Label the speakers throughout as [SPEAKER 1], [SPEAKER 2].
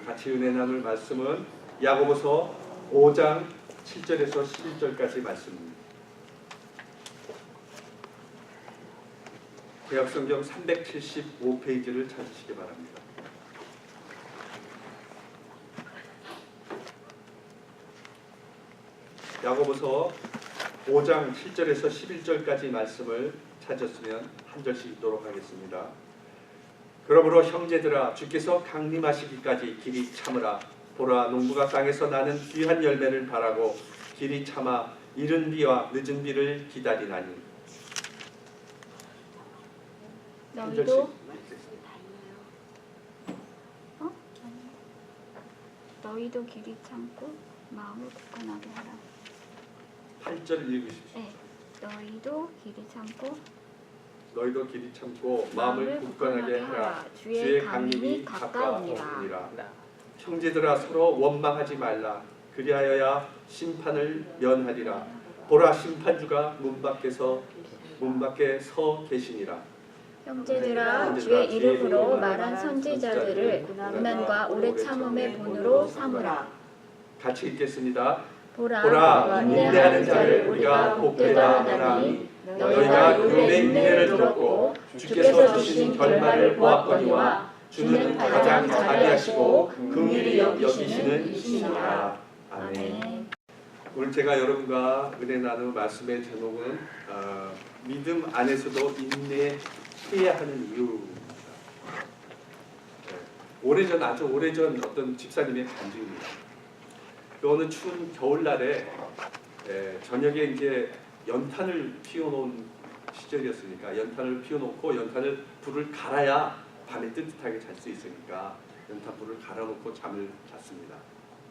[SPEAKER 1] 여러분 같이 은혜 나눌 말씀은 야고보서 5장 7절에서 11절까지 말씀입니다. 구약성경 375페이지를 찾으시기 바랍니다. 야고보서 5장 7절에서 11절까지 말씀을 찾았으면 한 절씩 읽도록 하겠습니다. 그러므로 형제들아, 주께서 강림하시기까지 길이 참으라. 보라, 농부가 땅에서 나는 귀한 열매를 바라고 길이 참아 이른 비와 늦은 비를 기다리나니.
[SPEAKER 2] 너희도 길이 참고 마음을 굳건하게 하라.
[SPEAKER 1] 8절 읽으십시오.
[SPEAKER 2] 네. 너희도 길이 참고
[SPEAKER 1] 마음을 굳건하게 하라. 주의 강림이 가까우니라. 형제들아, 서로 원망하지 말라. 그리하여야 심판을 면하리라. 보라, 심판주가 문 밖에 서 계시니라.
[SPEAKER 2] 형제들아, 주의 이름으로 말한 선지자들을 고난과 오래 참음의 본으로 삼으라.
[SPEAKER 1] 같이 읽겠습니다.
[SPEAKER 2] 보라,
[SPEAKER 1] 인내하는 자를 우리가 복되다 하나니 너희가 그의 인내를 들었고 주께서 주신 결말을 보았거니와 주는 가장 자비하시고 긍휼히 여기시는 이시니라. 아멘. 오늘 제가 여러분과 은혜 나누는 말씀의 제목은 믿음 안에서도 인내해야 하는 이유입니다. 아주 오래전 어떤 집사님의 간증입니다. 어느 추운 겨울날에 저녁에 이제 연탄을 피워놓은 시절이었으니까 연탄을 피워놓고 불을 갈아야 밤에 뜨뜻하게 잘 수 있으니까 연탄불을 갈아놓고 잠을 잤습니다.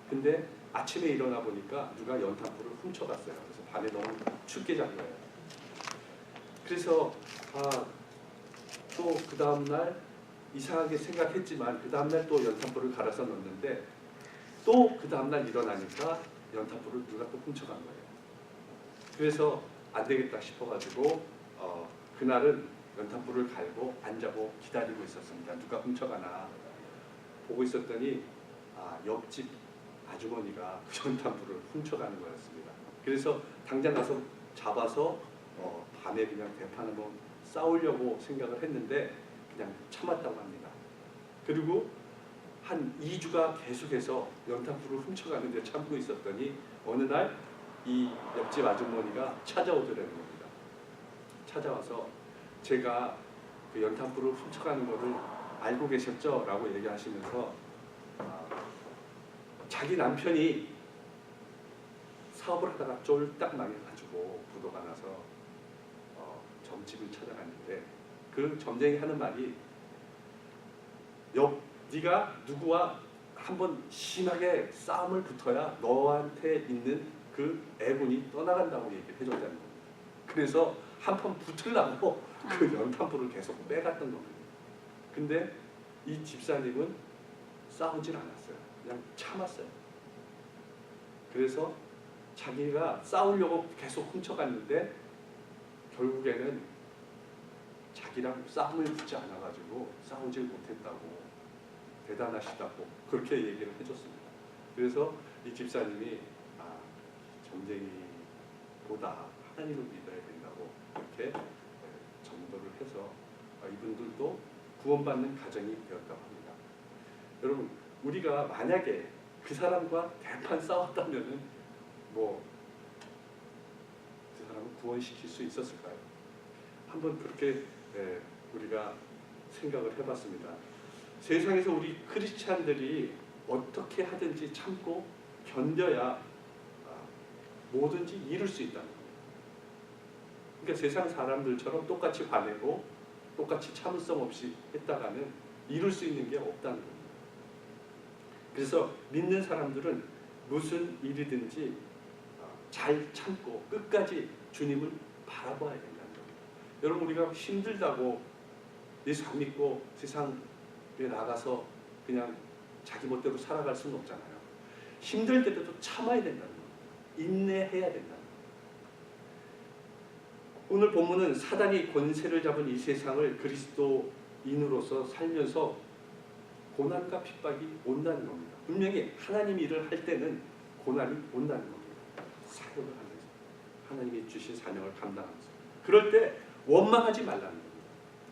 [SPEAKER 1] 근데 아침에 일어나 보니까 누가 연탄불을 훔쳐갔어요. 그래서 밤에 너무 춥게 잔 거예요. 그래서 또 그 다음날 이상하게 생각했지만 그 다음날 또 연탄불을 갈아서 넣었는데 또 그 다음날 일어나니까 연탄불을 누가 또 훔쳐간 거예요. 그래서 안 되겠다 싶어가지고 그날은 연탄불을 갈고 안 자고 기다리고 있었습니다. 누가 훔쳐가나 보고 있었더니 옆집 아주머니가 그 연탄불을 훔쳐가는 거였습니다. 그래서 당장 가서 잡아서 밤에 그냥 대판으로 싸우려고 생각을 했는데 그냥 참았다고 합니다. 그리고 한 2주가 계속해서 연탄불을 훔쳐가는데 참고 있었더니 어느 날 이 옆집 아주머니가 찾아오더라는 겁니다. 찾아와서 제가 그 연탄불을 훔쳐가는 거를 알고 계셨죠? 라고 얘기하시면서 자기 남편이 사업을 하다가 쫄딱 망해가지고 부도가 나서 점집을 찾아갔는데 그 점쟁이 하는 말이 네가 누구와 한번 심하게 싸움을 붙어야 너한테 있는 그 애군이 떠나간다고 얘기를 해줬다는 겁니다. 그래서 한판 붙으려고 그 연탄불을 계속 빼갔던 겁니다. 근데 이 집사님은 싸우질 않았어요. 그냥 참았어요. 그래서 자기가 싸우려고 계속 훔쳐갔는데 결국에는 자기랑 싸움을 붙지 않아가지고 싸우질 못했다고, 대단하시다고 그렇게 얘기를 해줬습니다. 그래서 이 집사님이 점쟁이보다 하나님을 믿어야 된다고 그렇게 전도를 해서 이분들도 구원받는 가정이 되었다고 합니다. 여러분, 우리가 만약에 그 사람과 대판 싸웠다면은 그 사람을 구원시킬 수 있었을까요? 한번 그렇게 우리가 생각을 해봤습니다. 세상에서 우리 크리스찬들이 어떻게 하든지 참고 견뎌야 뭐든지 이룰 수 있다는 겁니다. 그러니까 세상 사람들처럼 똑같이 화내고 똑같이 참을성 없이 했다가는 이룰 수 있는 게 없다는 겁니다. 그래서 믿는 사람들은 무슨 일이든지 잘 참고 끝까지 주님을 바라봐야 된다는 겁니다. 여러분, 우리가 힘들다고 예수 안 믿고 세상에 나가서 그냥 자기 멋대로 살아갈 수는 없잖아요. 힘들 때도 참아야 된다는 겁니다. 인내해야 된다. 오늘 본문은 사단이 권세를 잡은 이 세상을 그리스도인으로서 살면서 고난과 핍박이 온다는 겁니다. 분명히 하나님 일을 할 때는 고난이 온다는 겁니다. 사역을 하면서 하나님이 주신 사명을 감당하면서 그럴 때 원망하지 말라는 겁니다.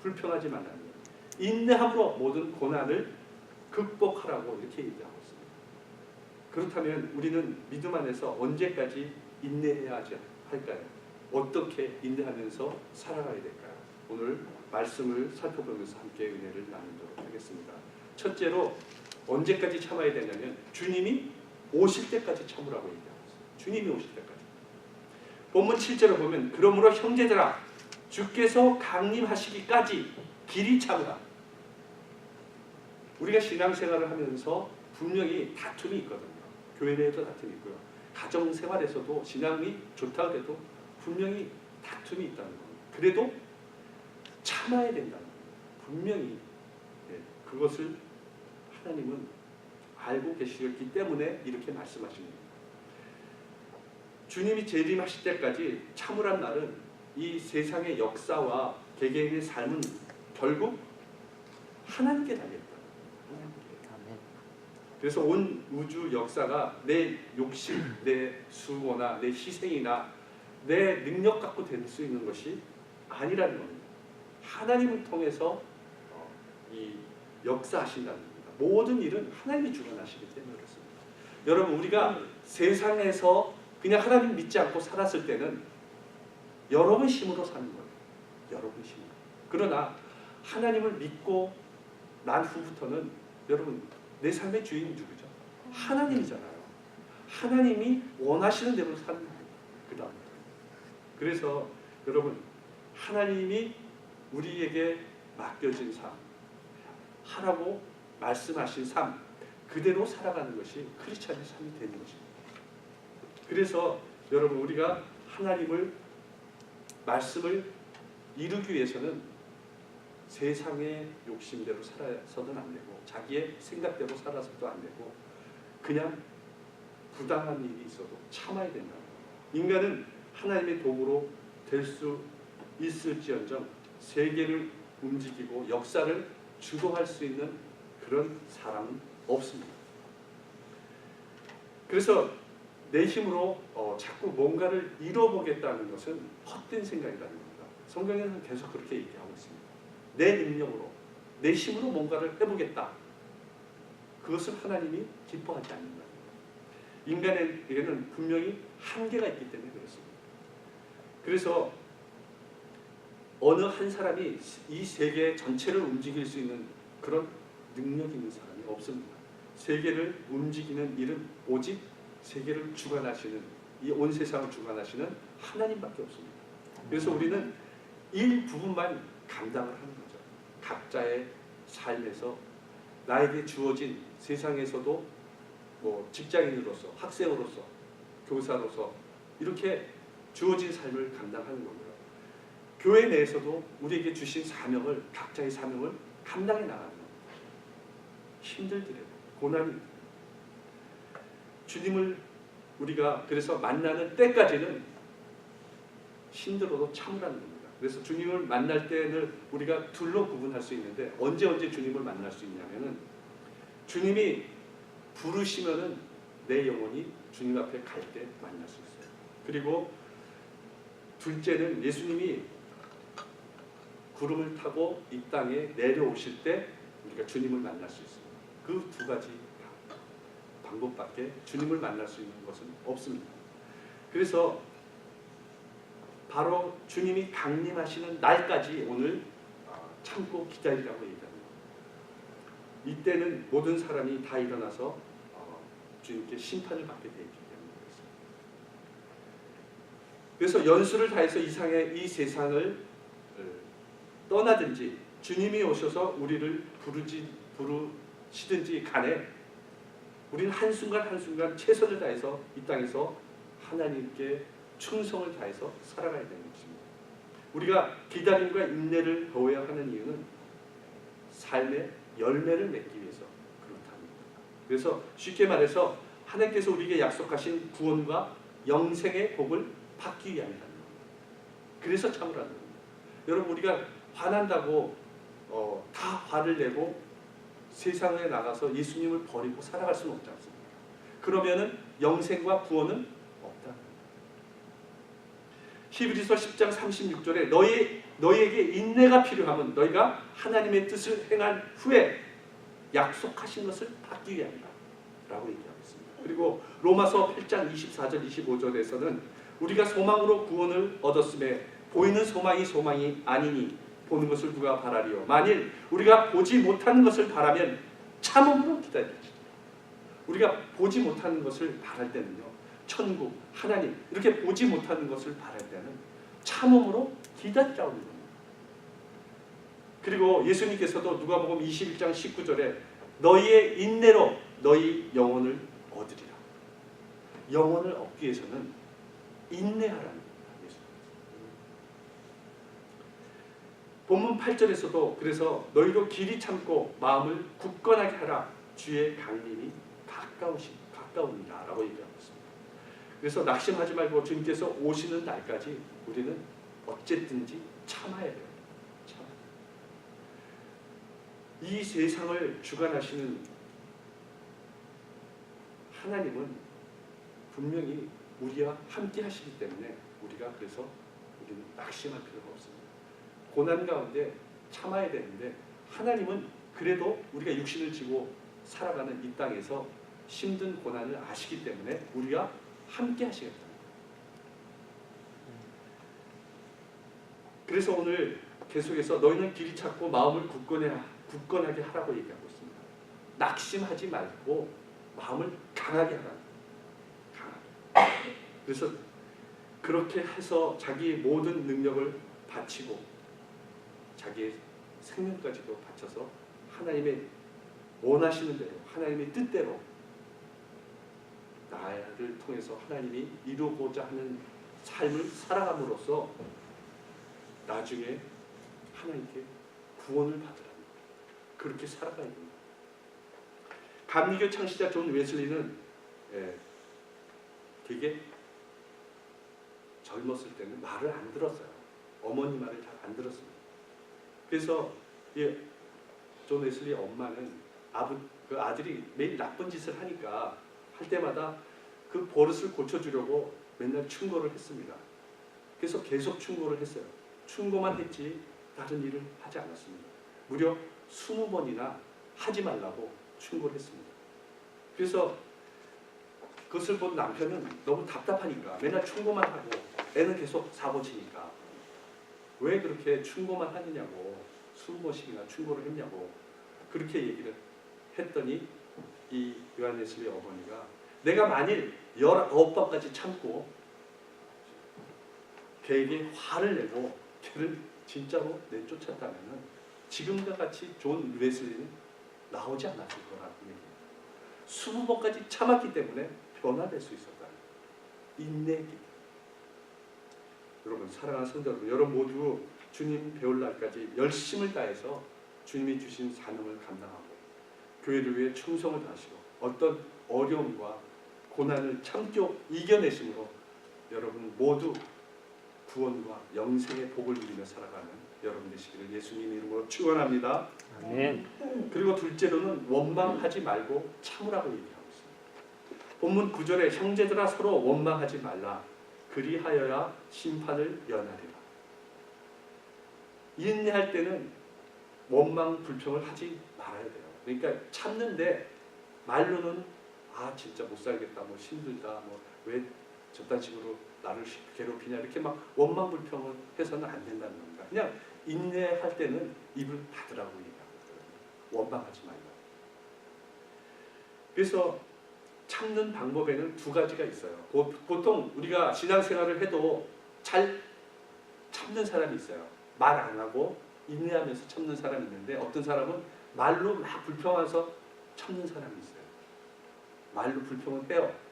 [SPEAKER 1] 불평하지 말라는 겁니다. 인내함으로 모든 고난을 극복하라고 이렇게 얘기하고 있습니다. 그렇다면 우리는 믿음 안에서 언제까지 인내해야 할까요? 어떻게 인내하면서 살아가야 될까요? 오늘 말씀을 살펴보면서 함께 은혜를 나누도록 하겠습니다. 첫째로 언제까지 참아야 되냐면 주님이 오실 때까지 참으라고 얘기하고 있어요. 주님이 오실 때까지. 본문 7절을 보면 그러므로 형제들아 주께서 강림하시기까지 길이 참으라. 우리가 신앙생활을 하면서 분명히 다툼이 있거든요. 교회 내에도 다툼이 있고요. 가정생활에서도 신앙이 좋다고 해도 분명히 다툼이 있다는 겁니다. 그래도 참아야 된다는 겁니다. 분명히 그것을 하나님은 알고 계시기 때문에 이렇게 말씀하십니다. 주님이 재림하실 때까지 참으란 말은 이 세상의 역사와 개개인의 삶은 결국 하나님께 달려있다. 그래서 온 우주 역사가 내 욕심, 내 수고나 내 희생이나 내 능력 갖고 될 수 있는 것이 아니라는 겁니다. 하나님을 통해서 이 역사하신다는 겁니다. 모든 일은 하나님이 주관하시기 때문에 그렇습니다. 여러분 우리가 세상에서 그냥 하나님 믿지 않고 살았을 때는 여러분 힘으로 사는 거예요. 여러분 힘으로. 그러나 하나님을 믿고 난 후부터는 여러분 내 삶의 주인이 누구죠? 하나님이잖아요. 하나님이 원하시는 대로 사는 거예요. 그 다음. 그래서 여러분 하나님이 우리에게 맡겨진 삶, 하라고 말씀하신 삶 그대로 살아가는 것이 크리스찬의 삶이 되는 것입니다. 그래서 여러분 우리가 하나님을 말씀을 이루기 위해서는 세상의 욕심대로 살아서는 안 되고 자기의 생각대로 살아서도 안 되고 그냥 부당한 일이 있어도 참아야 된다. 인간은 하나님의 도구로 될 수 있을지언정 세계를 움직이고 역사를 주도할 수 있는 그런 사람은 없습니다. 그래서 내 힘으로 자꾸 뭔가를 이뤄보겠다는 것은 헛된 생각이라는 겁니다. 성경에는 계속 그렇게 얘기하고 있습니다. 내 능력으로, 내 힘으로 뭔가를 해보겠다. 그것을 하나님이 기뻐하지 않는다. 인간에게는 분명히 한계가 있기 때문에 그렇습니다. 그래서 어느 한 사람이 이 세계 전체를 움직일 수 있는 그런 능력 있는 사람이 없습니다. 세계를 움직이는 일은 오직 세계를 주관하시는 이 온 세상을 주관하시는 하나님밖에 없습니다. 그래서 우리는 일부분만 감당을 하는 거죠. 각자의 삶에서 나에게 주어진 세상에서도 뭐 직장인으로서, 학생으로서, 교사로서 이렇게 주어진 삶을 감당하는 거고요. 교회 내에서도 우리에게 주신 사명을 각자의 사명을 감당해 나가는 겁니다. 힘들더라도 고난이 주님을 우리가 그래서 만나는 때까지는 힘들어도 참으라는 겁니다. 그래서 주님을 만날 때는 우리가 둘로 구분할 수 있는데 언제 주님을 만날 수 있냐면은 주님이 부르시면은 내 영혼이 주님 앞에 갈 때 만날 수 있어요. 그리고 둘째는 예수님이 구름을 타고 이 땅에 내려오실 때 우리가 주님을 만날 수 있습니다. 그 두 가지 방법밖에 주님을 만날 수 있는 것은 없습니다. 그래서 바로 주님이 강림하시는 날까지 오늘 참고 기다리라고 얘기합니다. 이때는 모든 사람이 다 일어나서 주님께 심판을 받게 되어 있기 때문에 그렇습니다. 그래서 연수를 다해서 이 세상을 떠나든지 주님이 오셔서 우리를 부르시든지 간에 우리는 한순간 한순간 최선을 다해서 이 땅에서 하나님께 충성을 다해서 살아가야 되는 것입니다. 우리가 기다림과 인내를 배워야 하는 이유는 삶의 열매를 맺기 위해서 그렇답니다. 그래서 쉽게 말해서 하나님께서 우리에게 약속하신 구원과 영생의 복을 받기 위함이라는 겁니다. 그래서 참으라는 겁니다. 여러분 우리가 화난다고 다 화를 내고 세상에 나가서 예수님을 버리고 살아갈 수는 없지 않습니까? 그러면은 영생과 구원은 없다. 히브리서 10장 36절에 너희에게 인내가 필요하면 너희가 하나님의 뜻을 행한 후에 약속하신 것을 받기 위함이다 라고 얘기하고 있습니다. 그리고 로마서 8장 24절 25절에서는 우리가 소망으로 구원을 얻었음에 보이는 소망이 아니니 보는 것을 누가 바라리요. 만일 우리가 보지 못하는 것을 바라면 참음으로 기다리지. 우리가 보지 못하는 것을 바랄 때는요, 천국, 하나님 이렇게 보지 못하는 것을 바랄 때는 참음으로 기다리라고 합니다. 그리고 예수님께서도 누가복음 21장 19절에 너희의 인내로 너희 영혼을 얻으리라. 영혼을 얻기 위해서는 인내하라는 겁니다. 본문 8절에서도 그래서 너희도 길이 참고 마음을 굳건하게 하라. 주의 강림이 가까우니라 라고 얘기하고 있습니다. 그래서 낙심하지 말고 주님께서 오시는 날까지 우리는 어쨌든지 참아야 돼요. 이 세상을 주관하시는 하나님은 분명히 우리와 함께 하시기 때문에 우리가 그래서 우리는 낙심할 필요가 없습니다. 고난 가운데 참아야 되는데 하나님은 그래도 우리가 육신을 지고 살아가는 이 땅에서 힘든 고난을 아시기 때문에 우리와 함께 하시겠다. 그래서 오늘 계속해서 너희는 길이 찾고 마음을 굳건하게 하라고 얘기하고 있습니다. 낙심하지 말고 마음을 강하게 하라. 강하게. 그래서 그렇게 해서 자기의 모든 능력을 바치고 자기의 생명까지도 바쳐서 하나님의 원하시는 대로 하나님의 뜻대로 나를 통해서 하나님이 이루고자 하는 삶을 살아감으로써 나중에 하나님께 구원을 받으라. 그렇게 살아가야 됩니다. 감리교 창시자 존 웨슬리는 되게 젊었을 때는 말을 안 들었어요. 어머니 말을 잘 안 들었습니다. 그래서 존 웨슬리 엄마는 그 아들이 매일 나쁜 짓을 하니까 할 때마다 그 버릇을 고쳐주려고 맨날 충고를 했습니다. 그래서 계속 충고를 했어요. 충고만 했지 다른 일을 하지 않았습니다. 무려 20번이나 하지 말라고 충고를 했습니다. 그래서 그것을 본 남편은 너무 답답하니까 맨날 충고만 하고 애는 계속 사고치니까 왜 그렇게 충고만 하느냐고 20번씩이나 충고를 했냐고 그렇게 얘기를 했더니 이 요한 웨슬리 어머니가 내가 만일 19번까지 참고 걔에게 화를 내고 걔를 진짜로 내쫓았다면 지금과 같이 존 웨슬리는 나오지 않았을 거라고 얘기해요. 20번까지 참았기 때문에 변화될 수 있었다. 인내기. 여러분 사랑하는 성도 여러분, 여러분 모두 주님 배울 날까지 열심을 다해서 주님이 주신 사명을 감당하고 교회를 위해 충성을 다하시고 어떤 어려움과 고난을 참고 이겨내심으로 여러분 모두 구원과 영생의 복을 누리며 살아가는 여러분 되시기를 예수님 이름으로 축원합니다.
[SPEAKER 3] 아멘.
[SPEAKER 1] 그리고 둘째로는 원망하지 말고 참으라고 얘기하고 있습니다. 본문 9절에 형제들아 서로 원망하지 말라. 그리하여야 심판을 면하리라. 인내할 때는 원망 불평을 하지 말아야 돼요. 그러니까 참는데 말로는 진짜 못 살겠다, 뭐 힘들다, 뭐 왜 저딴 식으로 나를 괴롭히냐 이렇게 막 원망 불평을 해서는 안 된다는 겁니다. 그냥 인내할 때는 입을 닫으라고 얘기하거든요. 원망하지 말라. 그래서 참는 방법에는 두 가지가 있어요. 보통 우리가 신앙생활을 해도 잘 참는 사람이 있어요. 말 안 하고 인내하면서 참는 사람이 있는데 어떤 사람은 말로 막 불평해서 참는 사람이 있어요. 말로 불평을 빼요.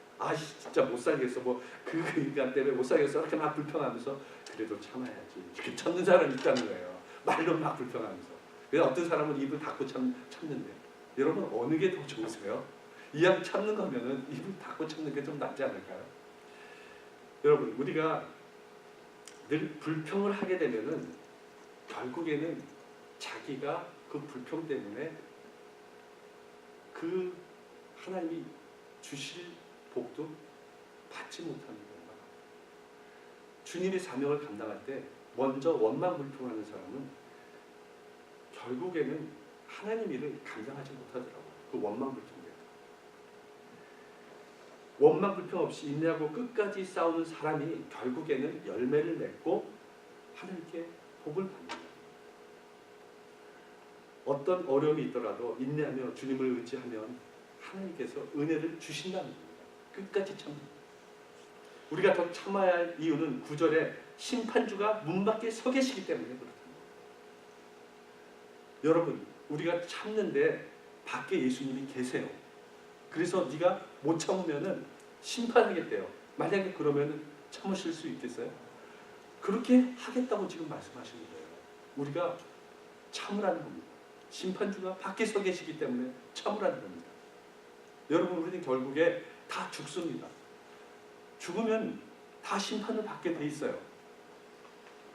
[SPEAKER 1] 진짜 못 살겠어. 뭐 그 인간 때문에 못 살겠어. 이렇게 막 불평하면서 그래도 참아야지. 이렇게 참는 사람이 있다는 거예요. 말로 막 불평하면서. 그래서 어떤 사람은 입을 닫고 참는데 여러분 어느 게 더 좋으세요? 이왕 참는 거면은 입을 닫고 참는 게 좀 낫지 않을까요? 여러분 우리가 늘 불평을 하게 되면은 결국에는 자기가 그 불평 때문에 그 하나님이 주실 복도 받지 못하는 경우가 주님의 사명을 감당할 때 먼저 원망불평하는 사람은 결국에는 하나님 일을 감당하지 못하더라고요. 그 원망불평. 원망불평 없이 인내하고 끝까지 싸우는 사람이 결국에는 열매를 맺고 하나님께 복을 받는다. 어떤 어려움이 있더라도 인내하며 주님을 의지하면 하나님께서 은혜를 주신다는 겁니다. 끝까지 참는. 우리가 더 참아야 할 이유는 9절에 심판주가 문 밖에 서 계시기 때문에 그렇습니다. 여러분, 우리가 참는데 밖에 예수님이 계세요. 그래서 네가 못 참으면은 심판하겠대요. 만약에 그러면은 참으실 수 있겠어요? 그렇게 하겠다고 지금 말씀하시는 거예요. 우리가 참으라는 겁니다. 심판주가 밖에 서 계시기 때문에 참으라는 겁니다. 여러분, 우리는 결국에 다 죽습니다. 죽으면 다 심판을 받게 돼 있어요.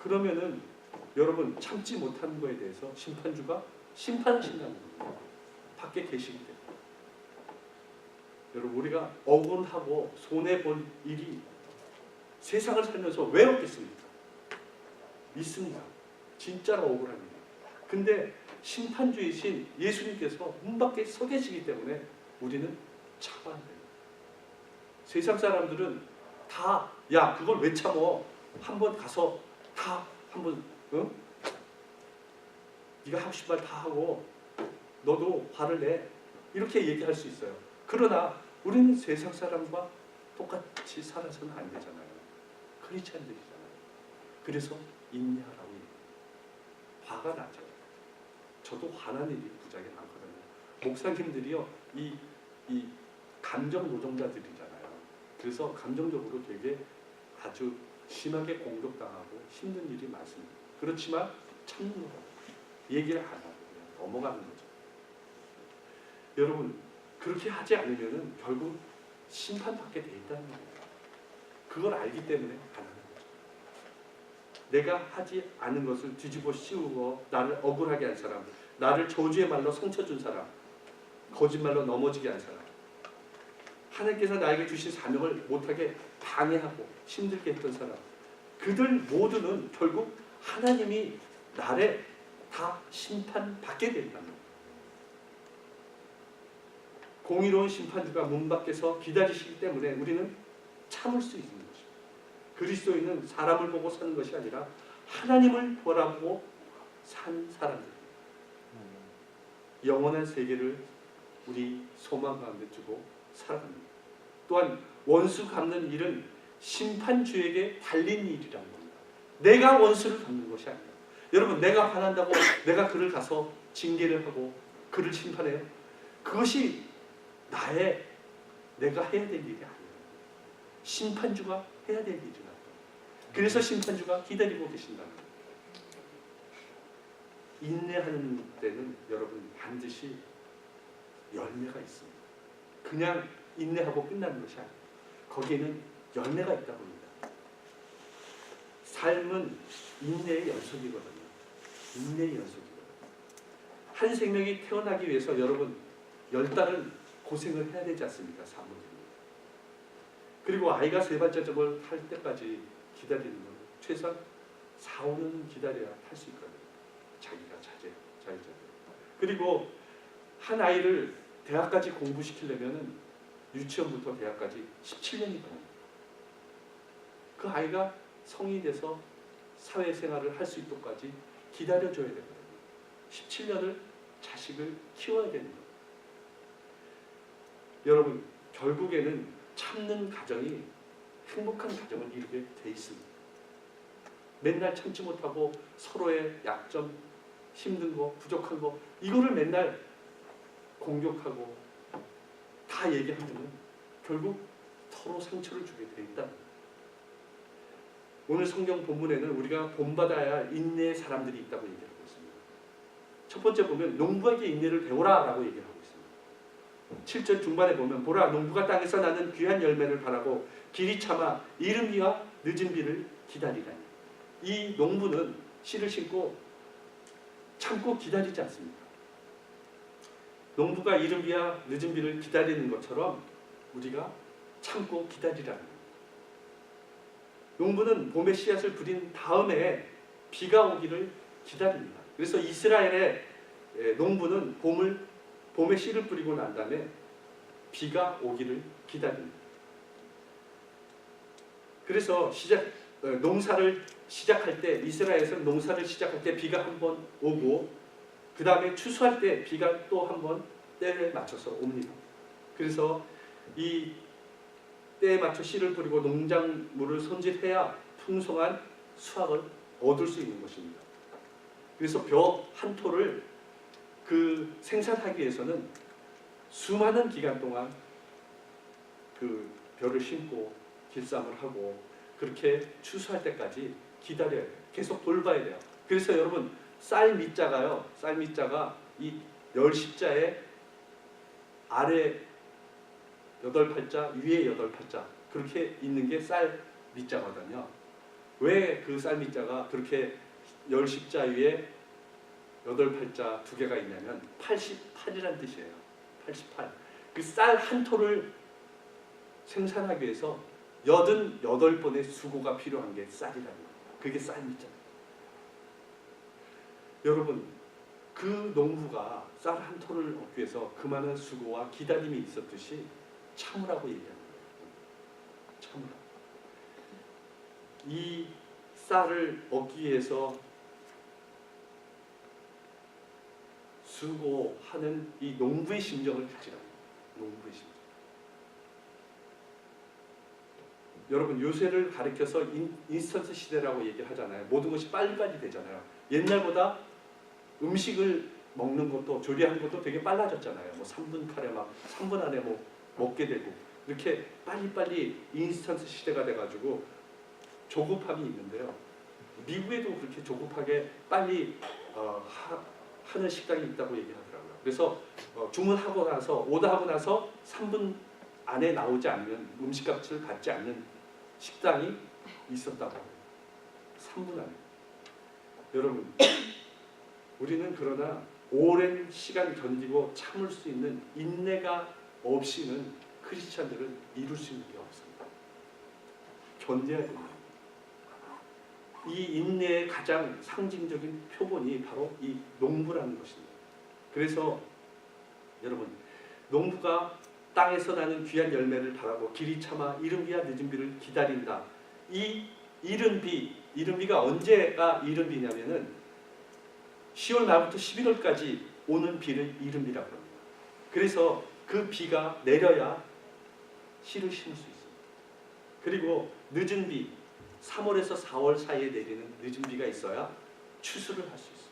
[SPEAKER 1] 그러면은 여러분, 참지 못하는 거에 대해서 심판주가 심판하신다는 겁니다. 밖에 계시기 때문에. 여러분, 우리가 억울하고 손해본 일이 세상을 살면서 왜 없겠습니까? 있습니다. 진짜로 억울한 일. 근데 심판주이신 예수님께서 문 밖에 서 계시기 때문에 우리는 참아야 돼요. 세상 사람들은 다, 야, 그걸 왜 참어? 한번 가서 다 한번, 응? 네가 하고 싶은 말 다 하고 너도 화를 내. 이렇게 얘기할 수 있어요. 그러나 우리는 세상 사람과 똑같이 살아서는 안 되잖아요. 크리스찬들이잖아요. 그래서 인내하라고 얘기해요. 화가 나죠. 저도 화난 일이 무지하게 많거든요. 목사님들이요, 이 감정 노동자들이잖아요. 그래서 감정적으로 되게 아주 심하게 공격당하고 힘든 일이 많습니다. 그렇지만 참는 거라고 얘기를 안 하고 그냥 넘어가는 거죠. 여러분, 그렇게 하지 않으면은 결국 심판받게 돼 있다는 거예요. 그걸 알기 때문에 안 하는 거죠. 내가 하지 않은 것을 뒤집어 씌우고 나를 억울하게 한 사람, 나를 저주의 말로 상처 준 사람, 거짓말로 넘어지게 한 사람, 하나님께서 나에게 주신 사명을 못하게 방해하고 힘들게 했던 사람, 그들 모두는 결국 하나님이 나를 다 심판받게 된다는 거예요. 공의로운 심판주가 문 밖에서 기다리시기 때문에 우리는 참을 수 있는 것입니다. 그리스도인은 사람을 보고 사는 것이 아니라 하나님을 바라보고 산 사람들입니다. 영원한 세계를 우리 소망 가운데 두고 살아갑니다. 또한 원수 갚는 일은 심판주에게 달린 일이라는 겁니다. 내가 원수를 갚는 것이 아니라, 여러분, 내가 화난다고 내가 그를 가서 징계를 하고 그를 심판해요? 그것이 내가 해야 될 일이 아니에요. 심판주가 해야 될 일이라고. 그래서 심판주가 기다리고 계신다는 거예요. 인내하는 때는 여러분 반드시 열매가 있습니다. 그냥 인내하고 끝나는 것이 아니에요. 거기에는 열매가 있다고 합니다. 삶은 인내의 연속이거든요. 인내의 연속이거든요. 한 생명이 태어나기 위해서 여러분 10달은 고생을 해야 되지 않습니까? 사모님이. 그리고 아이가 세 발자국을 탈 때까지 기다리는 건 최소한 4, 5년 기다려야 탈 수 있거든요. 자기가 자유자재. 그리고 한 아이를 대학까지 공부시키려면 유치원부터 대학까지 17년이 걸립니다. 그 아이가 성인이 돼서 사회생활을 할 수 있도록까지 기다려줘야 되거든요. 17년을 자식을 키워야 되는 거예요. 여러분, 결국에는 참는 가정이 행복한 가정을 이루게 돼 있습니다. 맨날 참지 못하고 서로의 약점, 힘든 거, 부족한 거, 이거를 맨날 공격하고 다 얘기하면 결국 서로 상처를 주게 돼 있다. 오늘 성경 본문에는 우리가 본받아야 할 인내의 사람들이 있다고 얘기하고 있습니다. 첫 번째 보면 농부에게 인내를 배우라 라고 얘기를 하고 있습니다. 7절 중반에 보면 보라, 농부가 땅에서 나는 귀한 열매를 바라고 길이 참아 이른 비와 늦은 비를 기다리라니. 이 농부는 씨를 심고 참고 기다리지 않습니다. 농부가 이른 비야 늦은 비를 기다리는 것처럼 우리가 참고 기다리라는 거예요. 농부는 봄에 씨앗을 뿌린 다음에 비가 오기를 기다립니다. 그래서 이스라엘의 농부는 봄에 씨를 뿌리고 난 다음에 비가 오기를 기다립니다. 그래서 농사를 시작할 때, 이스라엘에서는 농사를 시작할 때 비가 한 번 오고 그 다음에 추수할 때 비가 또 한 번 때에 맞춰서 옵니다. 그래서 이 때에 맞춰 씨를 뿌리고 농작물을 손질해야 풍성한 수확을 얻을 수 있는 것입니다. 그래서 벼 한 토를 그 생산하기 위해서는 수많은 기간 동안 그 벼를 심고 길쌈을 하고 그렇게 추수할 때까지 기다려야 돼요. 계속 돌봐야 돼요. 그래서 여러분 쌀 밑자가요. 쌀 밑자가 이 열십자의 아래 8팔자 위에 8팔자 그렇게 있는 게 쌀 밑자거든요. 왜 그 쌀 밑자가 그렇게 열십자 위에 8팔자 두 개가 있냐면 88이라는 뜻이에요. 88. 그 쌀 한 토를 생산하기 위해서 88번의 수고가 필요한 게 쌀이라는 거예요. 그게 쌀 밑자예요. 여러분 그 농부가 쌀 한 토를 얻기 위해서 그만한 수고와 기다림이 있었듯이 참으라고 얘기하는 거예요. 참으라. 이 쌀을 얻기 위해서 수고하는 이 농부의 심정을 가지라는 거예요. 농부의 심정. 여러분 요새를 가리켜서 인스턴트 시대라고 얘기를 하잖아요. 모든 것이 빨리빨리 되잖아요. 옛날보다 음식을 먹는 것도 조리하는 것도 되게 빨라졌잖아요. 뭐 3분 칼에 막 3분 안에 뭐 먹게 되고 이렇게 빨리빨리 인스턴트 시대가 돼가지고 조급함이 있는데요. 미국에도 그렇게 조급하게 빨리 하는 식당이 있다고 얘기하더라고요. 그래서 주문하고 나서 오더하고 나서 3분 안에 나오지 않으면 음식값을 받지 않는 식당이 있었다고 해요. 3분 안에. 여러분 우리는 그러나 오랜 시간 견디고 참을 수 있는 인내가 없이는 크리스찬들은 이룰 수 있는 게 없습니다. 견뎌야 됩니다. 이 인내의 가장 상징적인 표본이 바로 이 농부라는 것입니다. 그래서 여러분 농부가 땅에서 나는 귀한 열매를 바라고 길이 참아 이른 비와 늦은 비를 기다린다. 이 이른 비가 언제가 이른 비냐면은 10월 말부터 11월까지 오는 비를 이른 비라고 합니다. 그래서 그 비가 내려야 씨를 심을 수 있습니다. 그리고 늦은 비 3월에서 4월 사이에 내리는 늦은 비가 있어야 추수를 할 수 있어요.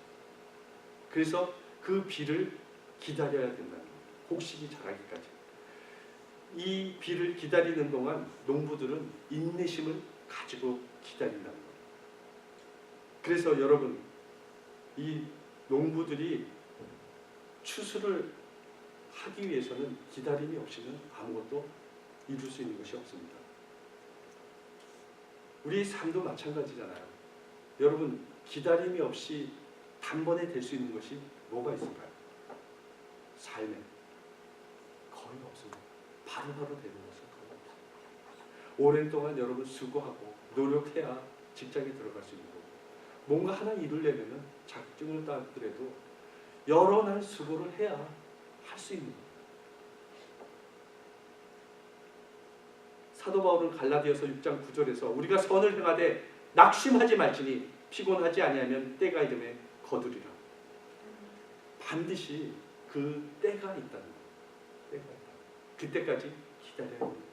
[SPEAKER 1] 그래서 그 비를 기다려야 된다는 거예요. 곡식이 자라기까지. 이 비를 기다리는 동안 농부들은 인내심을 가지고 기다린다는 거예요. 그래서 여러분 이 농부들이 추수를 하기 위해서는 기다림이 없이는 아무것도 이룰 수 있는 것이 없습니다. 우리 삶도 마찬가지잖아요. 여러분 기다림이 없이 단번에 될 수 있는 것이 뭐가 있을까요? 삶에 거의 없습니다. 바로바로 되는 것은 거의 없습니다. 오랜 동안 여러분 수고하고 노력해야 직장에 들어갈 수 있는 거고 뭔가 하나 이루려면 자격증을 따더라도 여러 날 수고를 해야 할 수 있는 거예요. 사도 바울은 갈라디아서 6장 9절에서 우리가 선을 행하되 낙심하지 말지니 피곤하지 아니하면 때가 이름에 거두리라. 반드시 그 때가 있다는 거예요. 때가 있다. 그때까지 기다려야 합니다.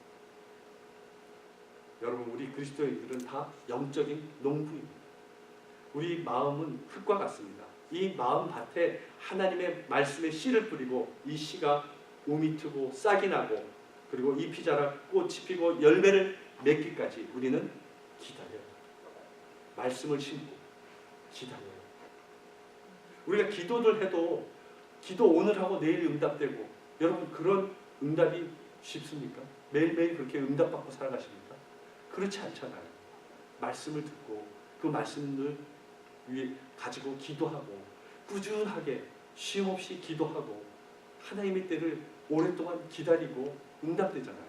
[SPEAKER 1] 여러분 우리 그리스도인들은 다 영적인 농부입니다. 우리 마음은 흙과 같습니다. 이 마음 밭에 하나님의 말씀의 씨를 뿌리고 이 씨가 우미 트고 싹이 나고 그리고 잎이 자라 꽃이 피고 열매를 맺기까지 우리는 기다려요. 말씀을 심고 기다려요. 우리가 기도를 해도 기도 오늘 하고 내일 응답되고 여러분 그런 응답이 쉽습니까? 매일매일 그렇게 응답받고 살아가십니까? 그렇지 않잖아요. 말씀을 듣고 그 말씀을 위해 가지고 기도하고 꾸준하게 쉼없이 기도하고 하나님의 때를 오랫동안 기다리고 응답되잖아요.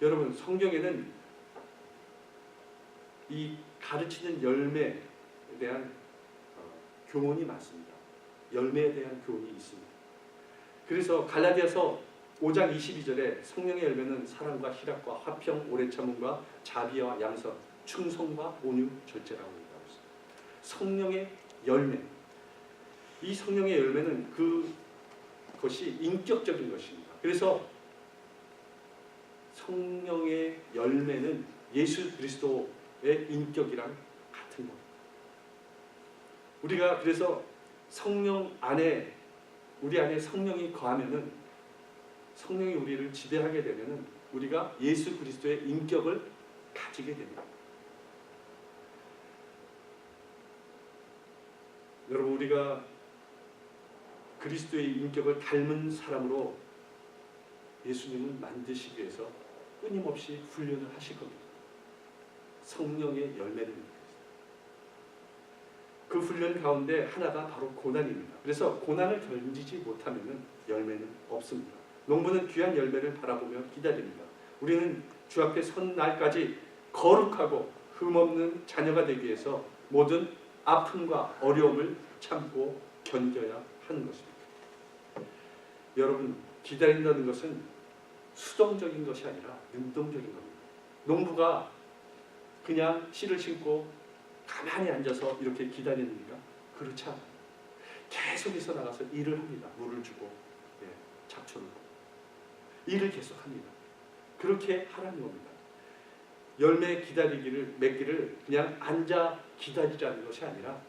[SPEAKER 1] 여러분, 성경에는 이 가르치는 열매에 대한 교훈이 많습니다. 열매에 대한 교훈이 있습니다. 그래서 갈라디아서 5장 22절에 성령의 열매는 사랑과 희락과 화평, 오래 참음과 자비와 양선, 충성과 온유, 절제라고 얘기하고 있습니다. 성령의 열매. 이 성령의 열매는 그것이 인격적인 것입니다. 그래서 성령의 열매는 예수 그리스도의 인격이랑 같은 겁니다. 우리가 그래서 성령 안에, 우리 안에 성령이 거하면은, 성령이 우리를 지배하게 되면은 우리가 예수 그리스도의 인격을 가지게 됩니다. 여러분, 우리가 그리스도의 인격을 닮은 사람으로 예수님을 만드시기 위해서 끊임없이 훈련을 하실 겁니다. 성령의 열매를. 그 훈련 가운데 하나가 바로 고난입니다. 그래서 고난을 견디지 못하면 열매는 없습니다. 농부는 귀한 열매를 바라보며 기다립니다. 우리는 주 앞에 선 날까지 거룩하고 흠없는 자녀가 되기 위해서 모든 아픔과 어려움을 참고 견뎌야 하는 것입니다. 여러분, 기다린다는 것은 수동적인 것이 아니라 능동적인 겁니다. 농부가 그냥 씨를 심고 가만히 앉아서 이렇게 기다리니까 그렇지 않아요. 계속해서 나가서 일을 합니다. 물을 주고, 잡초를 주고 일을 계속합니다. 그렇게 하라는 겁니다. 열매 맺기를 그냥 앉아 기다리라는 것이 아니라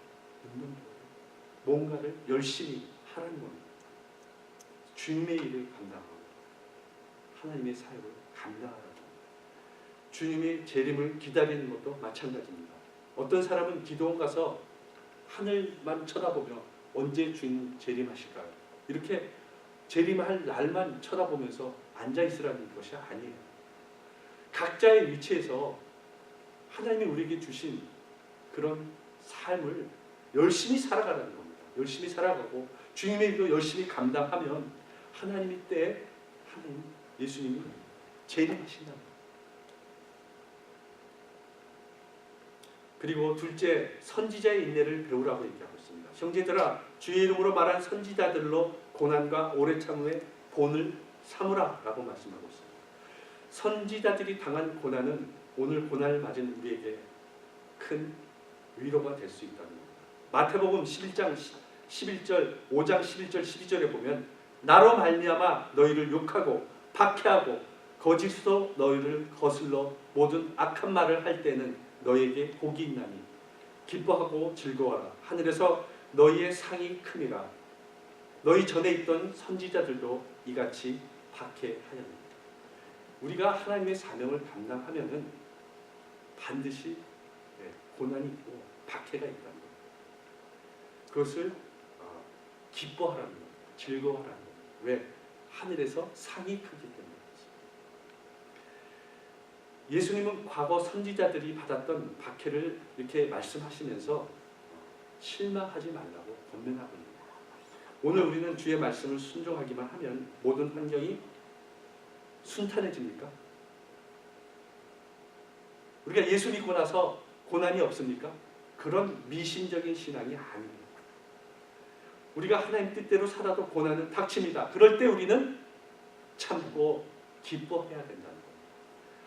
[SPEAKER 1] 뭔가를 열심히 하라는 겁니다. 주님의 일을 감당하고 하나님의 사역을 감당하라는 겁니다. 주님의 재림을 기다리는 것도 마찬가지입니다. 어떤 사람은 기도원 가서 하늘만 쳐다보며 언제 주님 재림하실까요? 이렇게 재림할 날만 쳐다보면서 앉아있으라는 것이 아니에요. 각자의 위치에서 하나님이 우리에게 주신 그런 삶을 열심히 살아가라는 겁니다. 열심히 살아가고 주님의 일도 열심히 감당하면 하나님의 때에 하나님, 예수님이 재림하신다. 그리고 둘째, 선지자의 인내를 배우라고 얘기하고 있습니다. 형제들아, 주의 이름으로 말한 선지자들로 고난과 오래 참음의 본을 삼으라 라고 말씀하고 있습니다. 선지자들이 당한 고난은 오늘 고난을 맞은 우리에게 큰 위로가 될 수 있다는 겁니다. 마태복음 11장 11절, 5장 11절 12절에 보면 나로 말미암아 너희를 욕하고 박해하고 거짓으로 너희를 거슬러 모든 악한 말을 할 때는 너희에게 복이 있나니 기뻐하고 즐거워하라. 하늘에서 너희의 상이 큼이라. 너희 전에 있던 선지자들도 이같이 박해하였느니라. 우리가 하나님의 사명을 감당하면은 반드시 고난이 있고 박해가 있다는 겁니다. 그것을 기뻐하라는 겁니다. 즐거워하라는 겁니다. 왜? 하늘에서 상이 크기 때문에. 예수님은 과거 선지자들이 받았던 박해를 이렇게 말씀하시면서 실망하지 말라고 권면하고 있습니다. 오늘 우리는 주의 말씀을 순종하기만 하면 모든 환경이 순탄해집니까? 우리가 예수 믿고 나서 고난이 없습니까? 그런 미신적인 신앙이 아닙니다. 우리가 하나님 뜻대로 살아도 고난은 닥칩니다. 그럴 때 우리는 참고 기뻐해야 된다는 겁니다.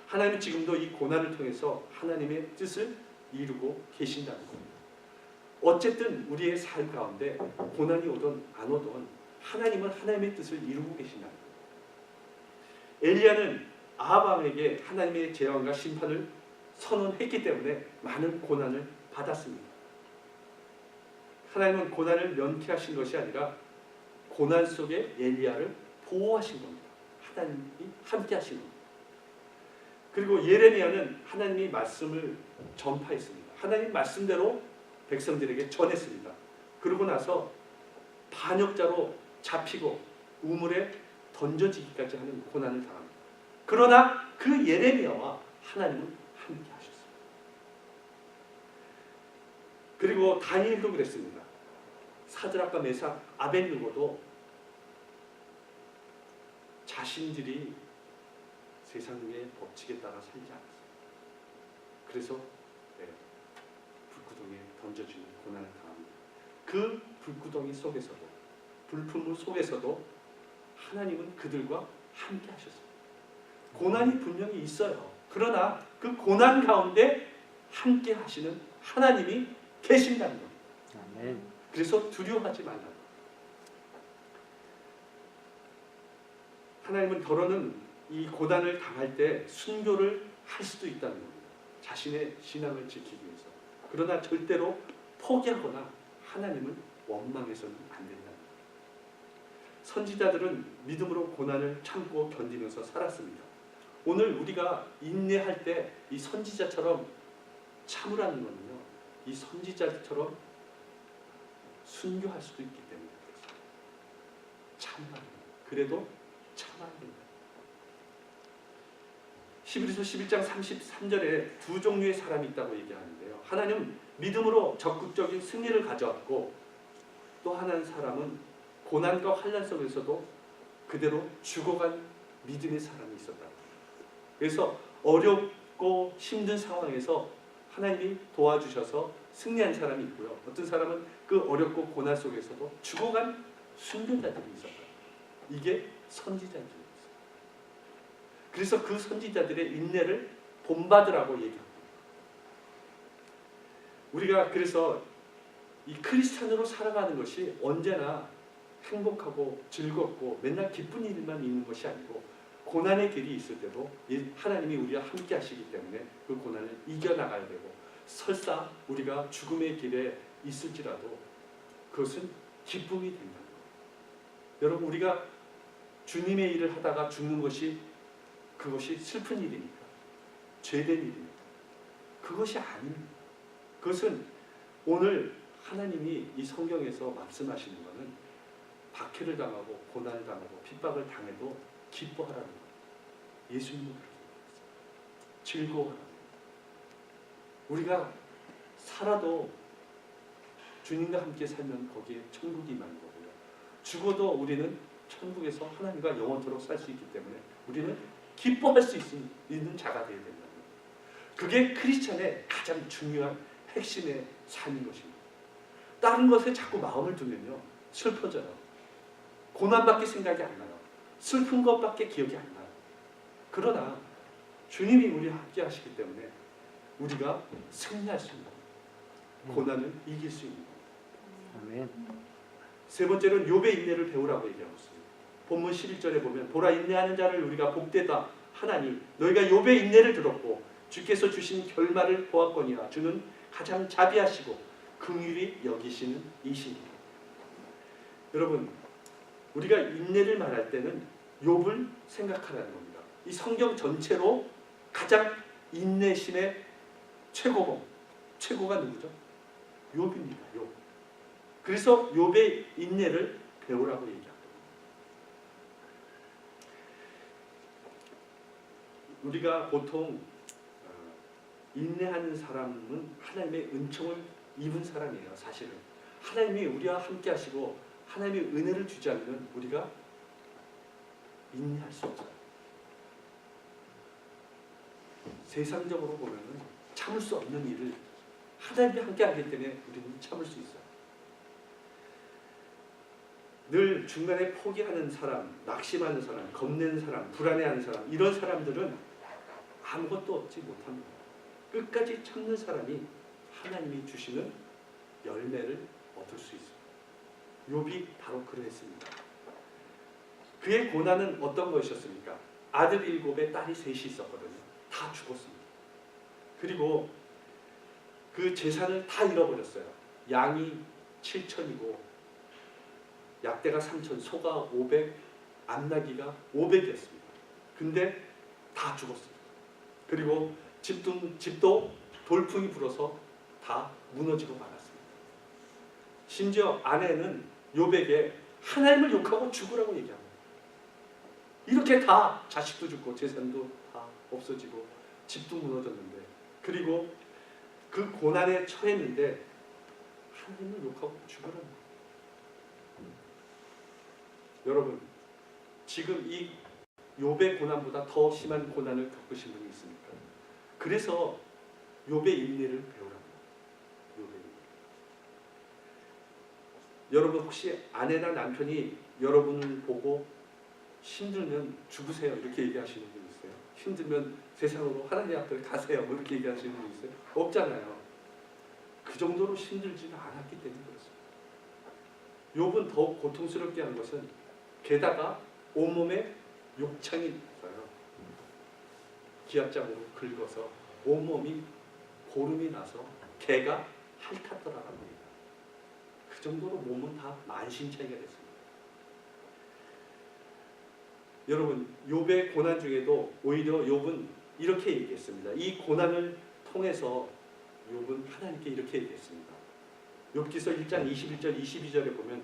[SPEAKER 1] 하나님은 지금도 이 고난을 통해서 하나님의 뜻을 이루고 계신다는 겁니다. 어쨌든 우리의 삶 가운데 고난이 오든 안 오든 하나님은 하나님의 뜻을 이루고 계신다는 겁니다. 엘리야는 아합 왕에게 하나님의 재앙과 심판을 선언했기 때문에 많은 고난을 받았습니다. 하나님은 고난을 면케하신 것이 아니라 고난 속에 엘리야를 보호하신 겁니다. 하나님이 함께 하신 겁니다. 그리고 예레미야는 하나님의 말씀을 전파했습니다. 하나님 말씀대로 백성들에게 전했습니다. 그러고 나서 반역자로 잡히고 우물에 던져지기까지 하는 고난을 당합니다. 그러나 그 예레미야와 하나님은 함께 하셨습니다. 그리고 다니엘도 그랬습니다. 사드락과 메삭, 아벳느고도 자신들이 세상의 법칙에 따라 살지 않았어요. 그래서 불구덩이에 던져지는 고난을 당합니다. 그 불구덩이 속에서도, 불품물 속에서도 하나님은 그들과 함께 하셨습니다. 고난이 분명히 있어요. 그러나 그 고난 가운데 함께 하시는 하나님이 계신다는 겁니다.
[SPEAKER 3] 아멘.
[SPEAKER 1] 그래서 두려워하지 말라고. 하나님은 더러는 이 고난을 당할 때 순교를 할 수도 있다는 겁니다. 자신의 신앙을 지키기 위해서. 그러나 절대로 포기하거나 하나님을 원망해서는 안 된다는 겁니다. 선지자들은 믿음으로 고난을 참고 견디면서 살았습니다. 오늘 우리가 인내할 때 이 선지자처럼 참으라는 것은요, 이 선지자처럼 순교할 수도 있기 때문에 그렇습니다. 참아야 됩니다. 그래도 참아야 됩니다. 히브리서 11장 33절에 두 종류의 사람이 있다고 얘기하는데요. 하나는 믿음으로 적극적인 승리를 가져왔고, 또 하나는 사람은 고난과 환난 속에서도 그대로 죽어간 믿음의 사람이 있었다. 그래서 어렵고 힘든 상황에서 하나님이 도와주셔서 승리한 사람이 있고요. 어떤 사람은 그 어렵고 고난 속에서도 죽어간 순교자들이 있었다. 이게 선지자들이었어요. 그래서 그 선지자들의 인내를 본받으라고 얘기합니다. 우리가 그래서 이 크리스찬으로 살아가는 것이 언제나 행복하고 즐겁고 맨날 기쁜 일만 있는 것이 아니고, 고난의 길이 있을 때도 하나님이 우리와 함께 하시기 때문에 그 고난을 이겨나가야 되고, 설사 우리가 죽음의 길에 있을지라도 그것은 기쁨이 된다는 거예요. 여러분, 우리가 주님의 일을 하다가 죽는 것이 그것이 슬픈 일입니까? 죄된 일입니까? 그것이 아닙니다. 그것은 오늘 하나님이 이 성경에서 말씀하시는 것은 박해를 당하고 고난을 당하고 핍박을 당해도 기뻐하라는 거예요. 예수님은 그렇게 말했어요. 즐거워하라는 거예요. 우리가 살아도 주님과 함께 살면 거기에 천국이 임하는 거고요. 죽어도 우리는 천국에서 하나님과 영원토록 살 수 있기 때문에 우리는 기뻐할 수 있는 자가 되어야 된다는 거예요. 그게 크리스찬의 가장 중요한 핵심의 삶인 것입니다. 다른 것에 자꾸 마음을 두면요, 슬퍼져요. 고난밖에 생각이 안 나요. 슬픈 것밖에 기억이 안 나요. 그러나 주님이 우리와 함께 하시기 때문에 우리가 승리할 수 있는 거예요. 고난을 이길 수 있는 거예요.
[SPEAKER 3] 아멘.
[SPEAKER 1] 세 번째로는 욥의 인내를 배우라고 얘기하고 있습니다. 본문 11절에 보면 보라, 인내하는 자를 우리가 복되다 하나니 너희가 욥의 인내를 들었고 주께서 주신 결말을 보았거니와 주는 가장 자비하시고 긍휼히 여기시는 이시니라. 여러분, 우리가 인내를 말할 때는 욥을 생각하라는 겁니다. 이 성경 전체로 가장 인내심의 최고봉, 최고가 누구죠? 욥입니다. 욥. 그래서 욥의 인내를 배우라고 얘기합니다. 우리가 보통 인내하는 사람은 하나님의 은총을 입은 사람이에요. 사실은 하나님이 우리와 함께 하시고 하나님의 은혜를 주지 않으면 우리가 인내할 수 없어요. 세상적으로 보면 참을 수 없는 일을 하나님이 함께 하기 때문에 우리는 참을 수 있어요. 늘 중간에 포기하는 사람, 낙심하는 사람, 겁내는 사람, 불안해하는 사람, 이런 사람들은 아무것도 얻지 못합니다. 끝까지 참는 사람이 하나님이 주시는 열매를 얻을 수 있습니다. 욥이 바로 그러했습니다. 그의 고난은 어떤 것이었습니까? 아들 7에 딸이 3이 있었거든요. 다 죽었습니다. 그리고 그 재산을 다 잃어버렸어요. 양이 7천이고 약대가 3천, 소가 500, 암나기가 500이었습니다. 근데 다 죽었습니다. 그리고 집도 돌풍이 불어서 다 무너지고 말았습니다. 심지어 아내는 욥에게 하나님을 욕하고 죽으라고 얘기합니다. 이렇게 다 자식도 죽고 재산도 다 없어지고 집도 무너졌는데, 그리고 그 고난에 처했는데 하나님을 욕하고 죽으라는 거예요. 여러분, 지금 이 욥의 고난보다 더 심한 고난을 겪으신 분이 있습니까? 그래서 욥의 인내를 배우라고. 욥의 인내. 여러분 혹시 아내나 남편이 여러분을 보고 힘들면 죽으세요 이렇게 얘기하시는 분 있어요? 힘들면 세상으로 하나님 앞에 가세요 뭐 이렇게 얘기하시는 분 있어요? 없잖아요. 그 정도로 힘들지는 않았기 때문에 그렇습니다. 욥은 더욱 고통스럽게 한 것은 게다가 온몸에 욕창이 있어요. 기압장으로 긁어서 온몸이 고름이 나서 개가 핥았더라고 합니다. 그 정도로 몸은 다 만신창이가 됐습니다. 여러분 욥의 고난 중에도 오히려 욥은 이렇게 얘기했습니다. 이 고난을 통해서 욥은 하나님께 이렇게 얘기했습니다. 욥기서 1장 21절 22절에 보면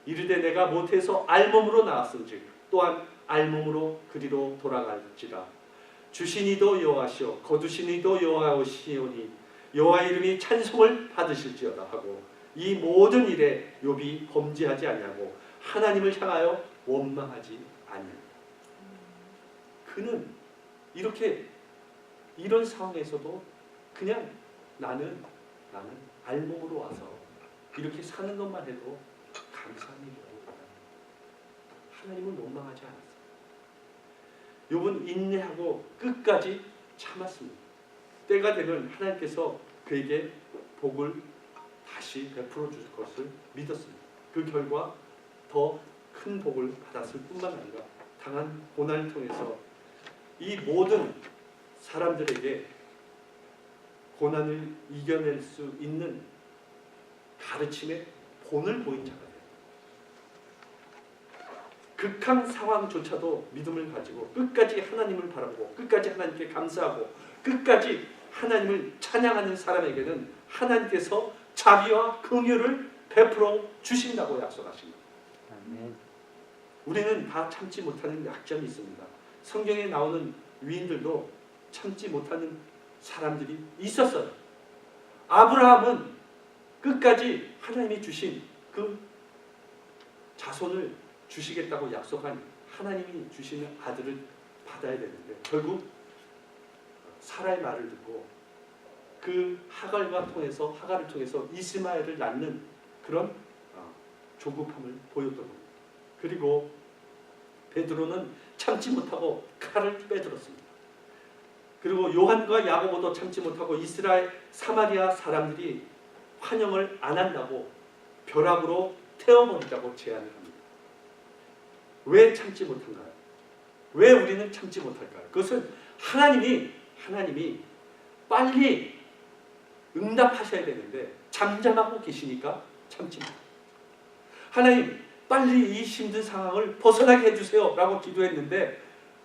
[SPEAKER 1] 이르되 내가 못해서 알몸으로 나왔은즉 또한 알몸으로 그리로 돌아갈지라 주신 이도 여호와시오 거두신 이도 여호와시오니 여호와 이름이 찬송을 받으실지어다 하고 이 모든 일에 욥이 범죄하지 아니하고 하나님을 향하여 원망하지 아니하니라. 그는 이렇게 이런 상황에서도 그냥 나는 알몸으로 와서 이렇게 사는 것만 해도 감사한 일이라고 하나님은 원망하지 않았어요. 욥은 인내하고 끝까지 참았습니다. 때가 되면 하나님께서 그에게 복을 다시 베풀어 줄 것을 믿었습니다. 그 결과 더 큰 복을 받았을 뿐만 아니라 당한 고난을 통해서 이 모든 사람들에게 고난을 이겨낼 수 있는 가르침의 본을 보인 자가 돼요. 극한 상황조차도 믿음을 가지고 끝까지 하나님을 바라보고 끝까지 하나님께 감사하고 끝까지 하나님을 찬양하는 사람에게는 하나님께서 자비와 긍휼을 베풀어 주신다고 약속하십니다. 아멘. 우리는 다 참지 못하는 약점이 있습니다. 성경에 나오는 위인들도 참지 못하는 사람들이 있었어요. 아브라함은 끝까지 하나님이 주신 그 자손을 주시겠다고 약속한 하나님이 주시는 아들을 받아야 되는데 결국 사라의 말을 듣고 그 하갈을 통해서 이스마엘을 낳는 그런 조급함을 보였던 겁니다. 그리고 베드로는 참지 못하고 칼을 빼들었습니다. 그리고 요한과 야고보도 참지 못하고 이스라엘 사마리아 사람들이 환영을 안 한다고 벼락으로 태워버리자고 제안을 합니다. 왜 참지 못한가요? 왜 우리는 참지 못할까요? 그것은 하나님이 빨리 응답하셔야 되는데 잠잠하고 계시니까 참지 못합니다. 하나님 빨리 이 힘든 상황을 벗어나게 해주세요 라고 기도했는데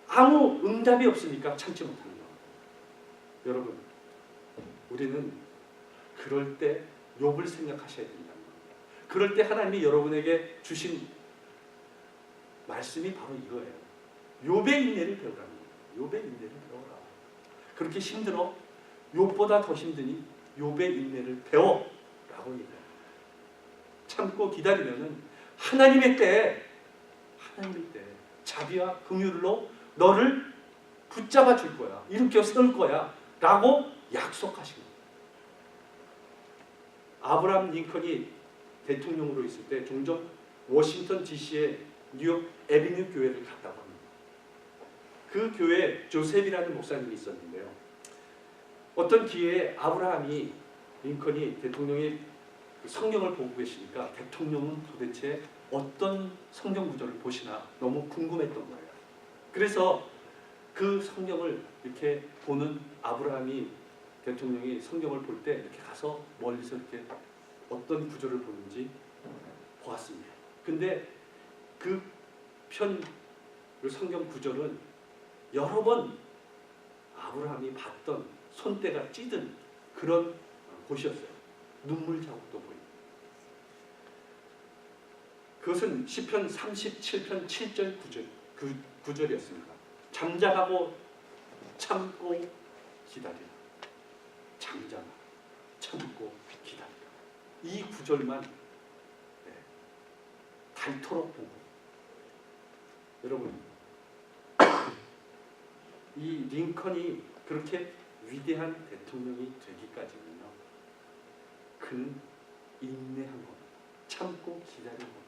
[SPEAKER 1] 아무 응답이 없으니까 참지 못하는 겁니다. 여러분 우리는 그럴 때 욥을 생각하셔야 된다는 겁니다. 그럴 때 하나님이 여러분에게 주신 말씀이 바로 이거예요. 욥의 인내를 배우라는 거예요. 욥의 인내를 배워라. 그렇게 힘들어? 욥보다 더 힘드니 욥의 인내를 배워 라고 얘기해요. 참고 기다리면은 하나님의 때 자비와 긍휼로 너를 붙잡아 줄 거야. 일으켜 세울 거야 라고 약속하신 거예요. 아브라함 링컨이 대통령으로 있을 때 종종 워싱턴 DC의 뉴욕 에비뉴 교회를 갔다고 합니다. 그 교회에 조셉이라는 목사님이 있었는데요. 어떤 기회에 링컨이 대통령이 성경을 보고 계시니까 대통령은 도대체 어떤 성경 구절을 보시나 너무 궁금했던 거예요. 그래서 그 성경을 이렇게 보는 대통령이 성경을 볼 때 이렇게 가서 멀리서 이렇게 어떤 구절을 보는지 보았습니다. 근데 그 성경 구절은 여러 번 아브라함이 봤던 손때가 찌든 그런 곳이었어요. 눈물 자국도 보입니다. 그것은 시편 37편 7절 9절이었습니다. 잠잠하고 참고 기다리라. 잠잠하 참고 기다리라. 이 구절만 닳도록 보고 여러분 이 링컨이 그렇게 위대한 대통령이 되기까지는요, 그는 인내한 겁니다. 참고 기다린 겁니다.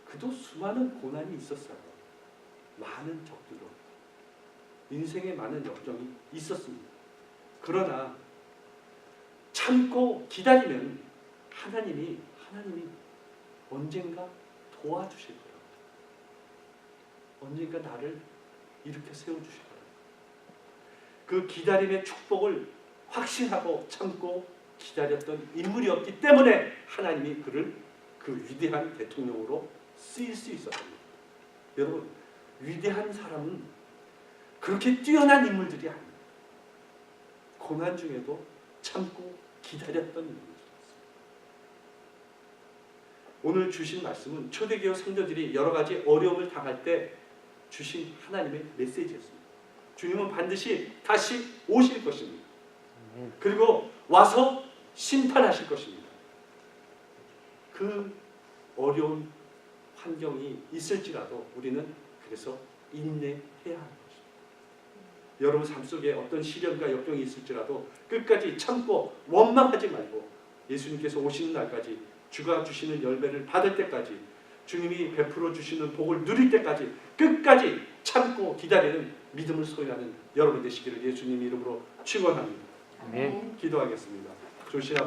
[SPEAKER 1] 그도 수많은 고난이 있었어요. 많은 적들로 인생에 많은 역경이 있었습니다. 그러나 참고 기다리면 하나님이 언젠가 도와주실 거예요. 언젠가 나를 일으켜 세워주실 거예요. 그 기다림의 축복을 확신하고 참고 기다렸던 인물이었기 때문에 하나님이 그를 그 위대한 대통령으로 쓰일 수 있었습니다. 여러분, 위대한 사람은 그렇게 뛰어난 인물들이 아닙니다. 고난 중에도 참고 기다렸던 인물들이었습니다. 오늘 주신 말씀은 초대교회 성도들이 여러 가지 어려움을 당할 때 주신 하나님의 메시지였습니다. 주님은 반드시 다시 오실 것입니다. 그리고 와서 심판하실 것입니다. 그 어려운 환경이 있을지라도 우리는 그래서 인내해야 하는 것입니다. 여러분 삶 속에 어떤 시련과 역경이 있을지라도 끝까지 참고 원망하지 말고 예수님께서 오시는 날까지, 주가 주시는 열매를 받을 때까지, 주님이 베풀어 주시는 복을 누릴 때까지 끝까지 참고 기다리는 믿음을 소유하는 여러분 되시기를 예수님 이름으로 축원합니다.
[SPEAKER 3] 아멘.
[SPEAKER 1] 기도하겠습니다. 조시